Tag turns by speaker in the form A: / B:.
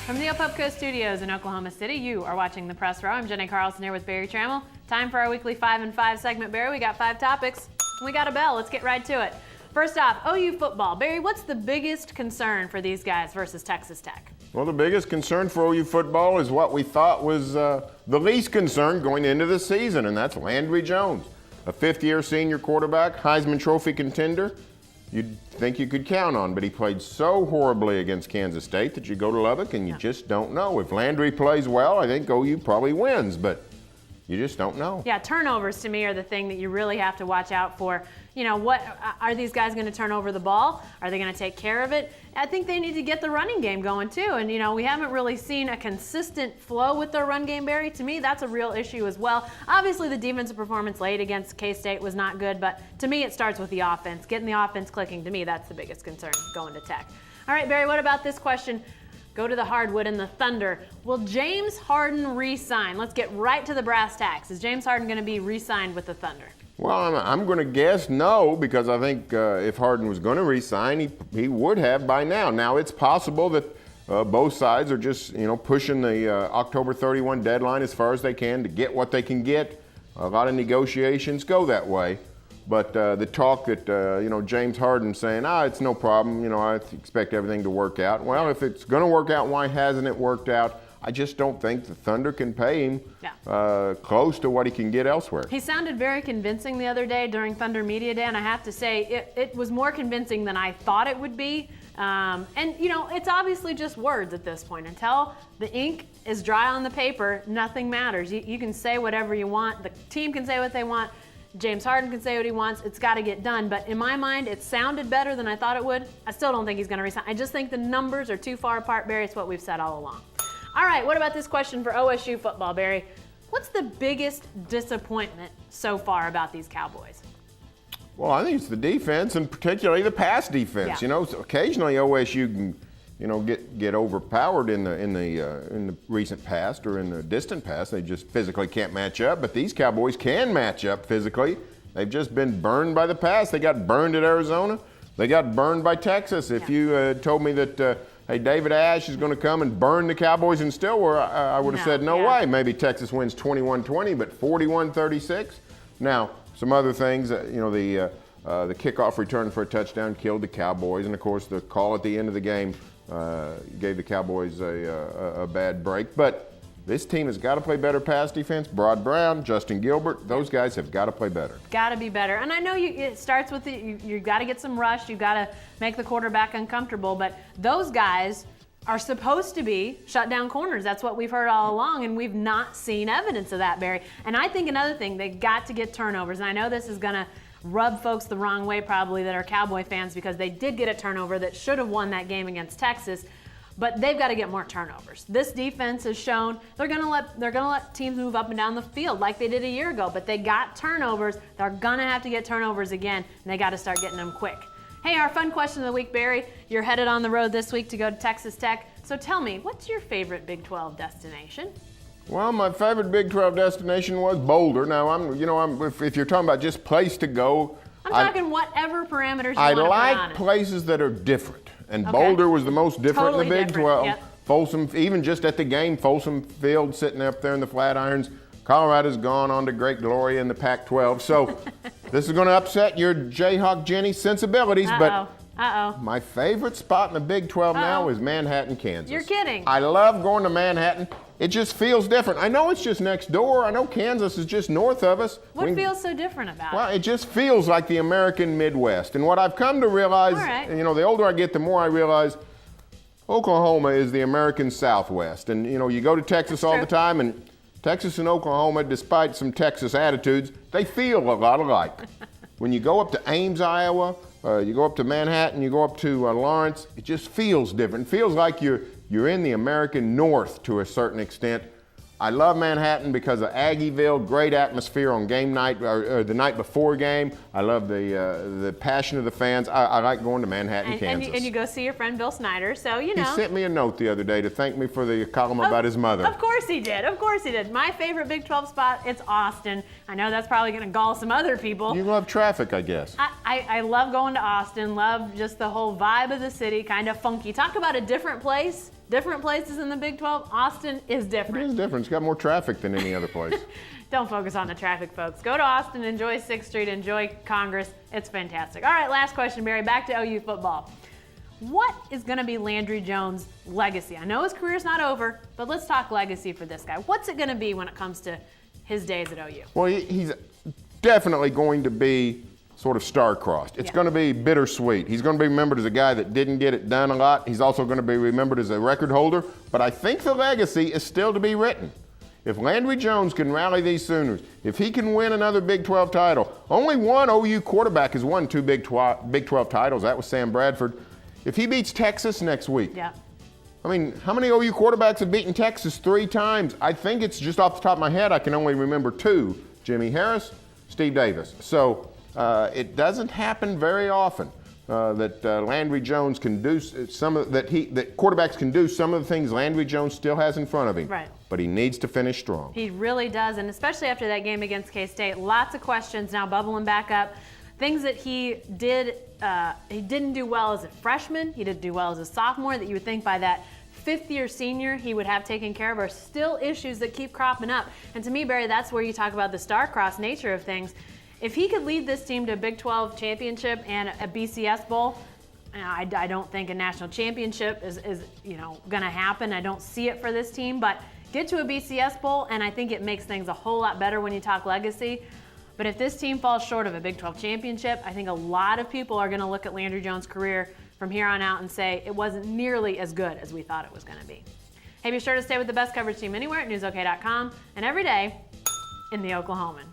A: From the Opupco Studios in Oklahoma City, you are watching The Press Row. I'm Jenny Carlson here with Barry Trammell. Time for our weekly 5 and 5 segment. Barry, we got 5 topics. We got a bell. Let's get right to it. First off, OU football. Barry, what's the biggest concern for these guys versus Texas Tech?
B: Well, the biggest concern for OU football is what we thought was the least concern going into the season, and that's Landry Jones, a fifth-year senior quarterback, Heisman Trophy contender. You'd think you could count on, but he played so horribly against Kansas State that you go to Lubbock and you just don't know. If Landry plays well, I think OU probably wins, but you just don't know.
A: Yeah, turnovers to me are the thing that you really have to watch out for. You know, what are these guys going to turn over the ball? Are they going to take care of it? I think they need to get the running game going too. And, you know, we haven't really seen a consistent flow with their run game, Barry. To me, that's a real issue as well. Obviously, the defensive performance late against K-State was not good, but to me, it starts with the offense. Getting the offense clicking, to me, that's the biggest concern going to Tech. All right, Barry, what about this question? Go to the hardwood and the Thunder. Will James Harden re-sign? Let's get right to the brass tacks. Is James Harden going to be re-signed with the Thunder?
B: Well, I'm going to guess no, because I think if Harden was going to re-sign, he would have by now. Now, it's possible that both sides are just, pushing the October 31 deadline as far as they can to get what they can get. A lot of negotiations go that way. But the talk that, James Harden saying, it's no problem, I expect everything to work out. Well, if it's going to work out, why hasn't it worked out? I just don't think the Thunder can pay him close to what he can get elsewhere.
A: He sounded very convincing the other day during Thunder Media Day, and I have to say it was more convincing than I thought it would be. It's obviously just words at this point. Until the ink is dry on the paper, nothing matters. You can say whatever you want. The team can say what they want. James Harden can say what he wants. It's got to get done. But in my mind, it sounded better than I thought it would. I still don't think he's going to resign. I just think the numbers are too far apart, Barry. It's what we've said all along. All right, what about this question for OSU football, Barry? What's the biggest disappointment so far about these Cowboys?
B: Well, I think it's the defense, and particularly the pass defense.
A: Yeah.
B: So occasionally OSU can, get overpowered in the recent past or in the distant past. They just physically can't match up. But these Cowboys can match up physically. They've just been burned by the pass. They got burned at Arizona. They got burned by Texas. If you told me that. Hey, David Ash is going to come and burn the Cowboys in Stillwater, I would have said no way. Maybe Texas wins 21-20, but 41-36. Now, some other things, the kickoff return for a touchdown killed the Cowboys, and of course the call at the end of the game gave the Cowboys a bad break. But this team has got to play better pass defense. Broad Brown, Justin Gilbert, those guys have got to play better.
A: Got to be better. And I know it starts with you got to get some rush. You've got to make the quarterback uncomfortable. But those guys are supposed to be shut down corners. That's what we've heard all along, and we've not seen evidence of that, Barry. And I think another thing, they got to get turnovers. And I know this is going to rub folks the wrong way probably that are Cowboy fans, because they did get a turnover that should have won that game against Texas. But they've got to get more turnovers. This defense has shown they're gonna let teams move up and down the field like they did a year ago. But they got turnovers. They're gonna have to get turnovers again, and they got to start getting them quick. Hey, our fun question of the week, Barry. You're headed on the road this week to go to Texas Tech. So tell me, what's your favorite Big 12 destination?
B: Well, my favorite Big 12 destination was Boulder. Now, if you're talking about just place to go,
A: I'm talking whatever parameters you
B: I
A: want to put on
B: like
A: it.
B: places that are different. And Boulder was the most different
A: Totally
B: in the Big
A: different,
B: 12.
A: yep.
B: Folsom, even just at the game, Folsom Field sitting up there in the Flatirons. Colorado's gone on to great glory in the Pac-12. So this is going to upset your Jayhawk Jenny sensibilities. But my favorite spot in the Big 12 now is Manhattan, Kansas.
A: You're kidding.
B: I love going to Manhattan. It just feels different. I know it's just next door. I know Kansas is just north of us.
A: What feels so different about it?
B: Well, it just feels like the American Midwest. And what I've come to realize, the older I get, the more I realize Oklahoma is the American Southwest. And, you go to Texas all the time, and Texas and Oklahoma, despite some Texas attitudes, they feel a lot alike. When you go up to Ames, Iowa, you go up to Manhattan, you go up to Lawrence, it just feels different. It feels like you're in the American North to a certain extent. I love Manhattan because of Aggieville, great atmosphere on game night or the night before game. I love the passion of the fans. I like going to Manhattan, Kansas.
A: And you go see your friend Bill Snyder, so
B: He sent me a note the other day to thank me for the column about his mother.
A: Of course he did. Of course he did. My favorite Big 12 spot, it's Austin. I know that's probably going to gall some other people.
B: You love traffic, I guess.
A: I love going to Austin, love just the whole vibe of the city, kind of funky. Talk about a different place. different places in the Big 12, Austin is different.
B: It is different. It's got more traffic than any other place.
A: Don't focus on the traffic, folks. Go to Austin, enjoy 6th Street, enjoy Congress. It's fantastic. All right, last question, Barry. Back to OU football. What is going to be Landry Jones' legacy? I know his career's not over, but let's talk legacy for this guy. What's it going to be when it comes to his days at OU?
B: Well, he's definitely going to be sort of star-crossed. It's going to be bittersweet. He's going to be remembered as a guy that didn't get it done a lot. He's also going to be remembered as a record holder. But I think the legacy is still to be written. If Landry Jones can rally these Sooners, if he can win another Big 12 title, only one OU quarterback has won 2 Big 12 titles. That was Sam Bradford. If he beats Texas next week, I mean, how many OU quarterbacks have beaten Texas 3 times? I think it's just off the top of my head, I can only remember 2, Jimmy Harris, Steve Davis. So it doesn't happen very often that Landry Jones can do that quarterbacks can do some of the things Landry Jones still has in front of him.
A: Right.
B: But he needs to finish strong.
A: He really does, and especially after that game against K-State, lots of questions now bubbling back up. Things that he didn't do well as a freshman, he didn't do well as a sophomore, that you would think by that 5th-year senior he would have taken care of, are still issues that keep cropping up. And to me, Barry, that's where you talk about the star-crossed nature of things. If he could lead this team to a Big 12 championship and a BCS bowl, I don't think a national championship is going to happen. I don't see it for this team, but get to a BCS bowl, and I think it makes things a whole lot better when you talk legacy. But if this team falls short of a Big 12 championship, I think a lot of people are going to look at Landry Jones' career from here on out and say it wasn't nearly as good as we thought it was going to be. Hey, be sure to stay with the best coverage team anywhere at newsok.com and every day in the Oklahoman.